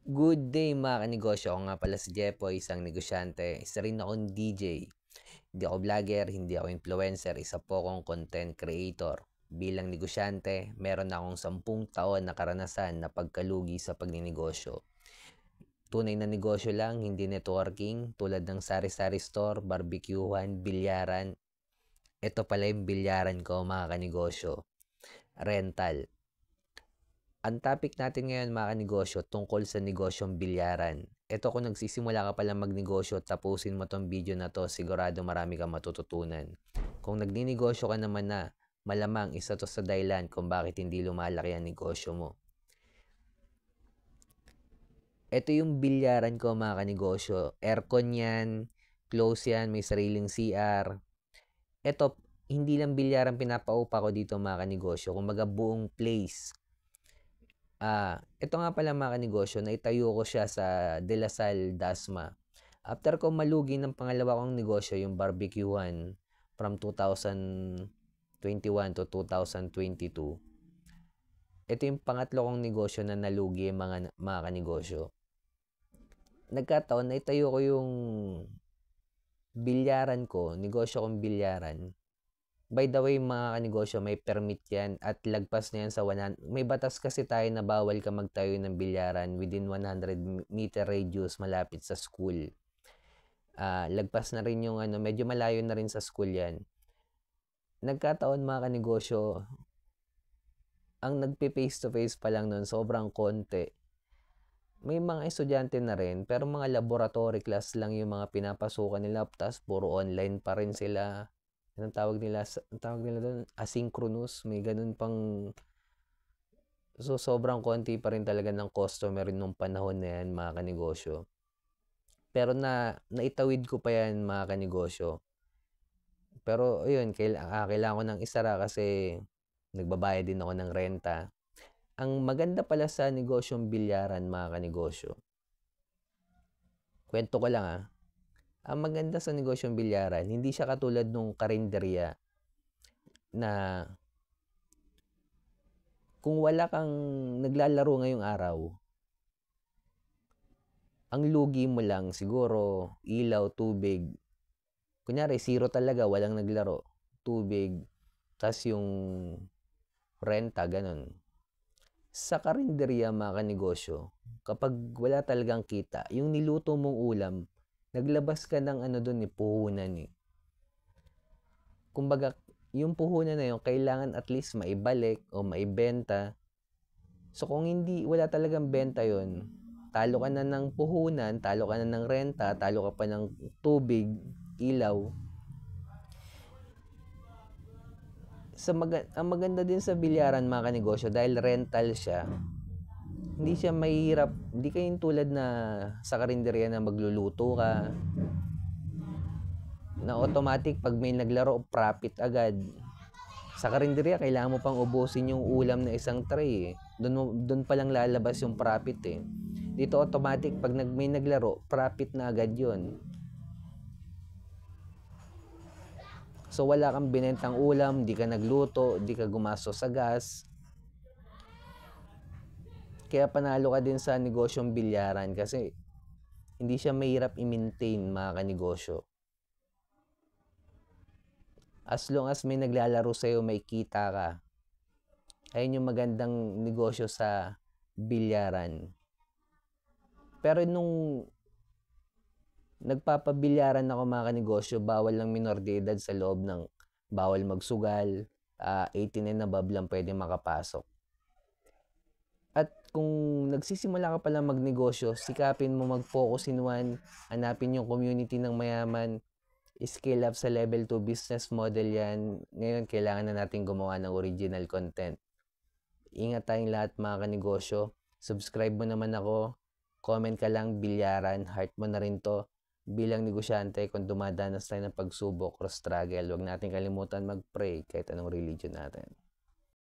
Good day mga kanegosyo, ako nga pala si Jepoy, isang negosyante, isa rin akong DJ. Hindi ako vlogger, hindi ako influencer, isa po akong content creator. Bilang negosyante, meron akong 10 taon na karanasan na pagkalugi sa pagninegosyo. Tunay na negosyo lang, hindi networking, tulad ng sari-sari store, barbecuehan, bilyaran. Ito pala yung bilyaran ko mga kanegosyo, rental. Ang topic natin ngayon mga kanegosyo tungkol sa negosyong bilyaran. Ito kung nagsisimula ka pala magnegosyo, tapusin mo tong video na to, sigurado marami kang matututunan. Kung nagninegosyo ka naman na, malamang isa to sa dahilan kung bakit hindi lumalaki ang negosyo mo. Ito yung bilyaran ko mga kanegosyo. Aircon yan, close yan, may sariling CR. Ito, hindi lang bilyaran pinapaupa ko dito mga kanegosyo, kumbaga buong place. Ito nga pala mga kanegosyo, naitayo ko siya sa De La Salle, Dasma. After ko malugi ng pangalawa kong negosyo, yung barbecuehan, from 2021 to 2022. Ito yung pangatlo kong negosyo na nalugi mga kanegosyo. Nagkataon, naitayo ko yung bilyaran ko, negosyo kong bilyaran. By the way, mga kanegosyo, may permit yan at lagpas na yan sa 100. May batas kasi tayo na bawal ka magtayo ng bilyaran within 100 meter radius malapit sa school. Lagpas na rin yung medyo malayo na rin sa school yan. Nagkataon mga kanegosyo, ang nagpe-face to face pa lang nun, sobrang konti. May mga estudyante na rin, pero mga laboratory class lang yung mga pinapasukan nila, tapos puro online pa rin sila. Anong tawag nila doon? Asynchronous. May ganun pang... So, sobrang konti pa rin talaga ng customer nung panahon na yan, mga kanegosyo. Pero naitawid ko pa yan, mga kanegosyo. Pero, ayun, kailangan ko ng isara kasi nagbabayad din ako ng renta. Ang maganda pala sa negosyong bilyaran, mga kanegosyo. Kwento ko lang Ang maganda sa negosyong bilyaran, hindi siya katulad nung karinderya na kung wala kang naglalaro ngayong araw, ang lugi mo lang siguro ilaw, tubig. Kunyari, zero talaga, walang naglaro. Tubig, tas yung renta, ganun. Sa karinderya mga kanegosyo, kapag wala talagang kita, yung niluto mong ulam, naglabas ka ng doon puhunan Kumbaga, yung puhunan na yun, kailangan at least maibalik o maibenta. So, kung wala talagang benta yun, talo ka na ng puhunan, talo ka na ng renta, talo ka pa ng tubig, ilaw. Ang maganda din sa bilyaran mga kanegosyo, dahil rental siya, hindi siya mahirap. Hindi kayong tulad na sa karinderya na magluluto ka, na automatic pag may naglaro, profit agad. Sa karinderya, kailangan mo pang ubusin yung ulam na isang tray. Doon pa lang lalabas yung profit Dito automatic, pag may naglaro, profit na agad yun. So wala kang binentang ulam, di ka nagluto, di ka gumastos sa gas. Kaya panalo ka din sa negosyong bilyaran kasi hindi siya mahirap i-maintain mga kanegosyo. As long as may naglalaro sa'yo, may kita ka. Ayun yung magandang negosyo sa bilyaran. Pero nung nagpapabilyaran ako mga kanegosyo, bawal lang minor de edad sa loob ng bawal magsugal, 18 and above lang pwede makapasok. At kung nagsisimula ka pala magnegosyo, sikapin mo mag-focus in one, hanapin yung community ng mayaman, scale up sa level 2 business model yan. Ngayon, kailangan na natin gumawa ng original content. Ingat tayong lahat mga kanegosyo. Subscribe mo naman ako. Comment ka lang, bilyaran. Heart mo na rin to. Bilang negosyante, kung dumadanas tayo ng pagsubok or struggle, huwag natin kalimutan mag-pray kahit anong religion natin.